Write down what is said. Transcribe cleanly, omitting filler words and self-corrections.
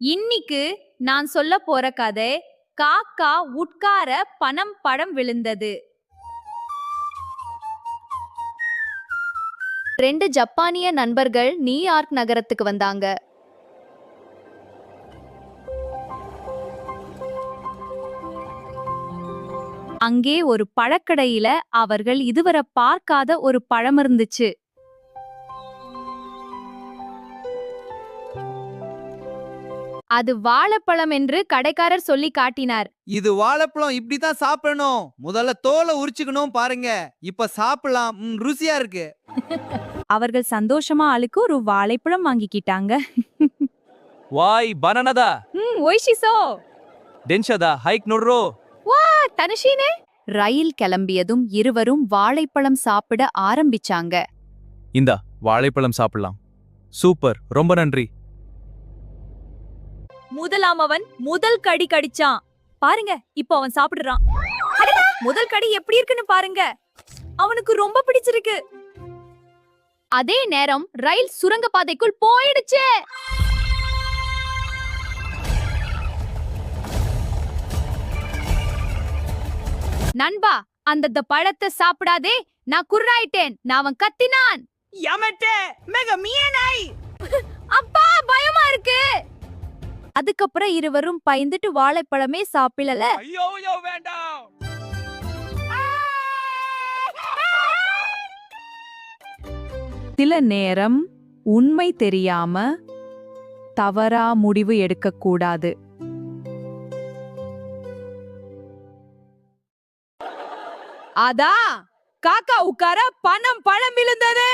இன்னிக்கு நான் சொல்ல போற கதை காக்கா உட்கார பனம் பழம் விழுந்தது. 2 ஜப்பானிய நண்பர்கள் நியூயார்க் நகரத்துக்கு வந்தாங்க. அங்கே ஒரு பழக்கடையில அவர்கள் இதுவரை பார்க்காத ஒரு பழம் இருந்துச்சு. அது வாழைப்பழம் என்று கடைக்காரர் சொல்லி காட்டினார். இது வாழைப்பழம் இப்படிதான் சாப்பிடணும். முதல்ல தோலை உரிச்சுக்கணும் பாருங்க. இப்ப சாப்பிடலாம். ருசியா இருக்கு. அவர்கள் சந்தோஷமா ஆளுக்கு ஒரு வாழைப்பழம் வாங்கிக்கிட்டாங்க. Y ಬನಾನದ ஒய்ஷிசோ ಡೆನ್ಶದ hike ನೋಡ್ರೋ. தனுஷினே. ரயில் கிளம்பியதும் இருவரும் வாழைப்பழம் சாப்பிட ஆரம்பிச்சாங்க. இந்த வாழைப்பழம் சாப்பிடலாம். சூப்பர், ரொம்ப நன்றி. முதலாம் அவன் முதல் கடி கடிச்சான். பாருங்க, இப்போ அவன் சாப்பிடுறான். முதல் கடி எப்படி இருக்குன்னு பாருங்க. அவனுக்கு ரொம்ப பிடிச்சிருக்கு. அதே நேரம் ரயில் சுரங்கப்பாதைக்குள் போயிடுச்சு. நண்பா, அந்த பழத்தை சாப்பிடாதே. நான் குர்ராயிட்டேன். நான் அவன் கத்தினான். அப்பா, பயமா இருக்கு. அதுக்கப்புறம் இருவரும் பயந்துட்டு வாழைப்பழமே சாப்பிடல. ஐயோ வேண்டாம். சில நேரம் உண்மை தெரியாம தவறா முடிவு எடுக்க கூடாது. அதா காக்கா உட்கார பனம் பழம் விழுந்தது.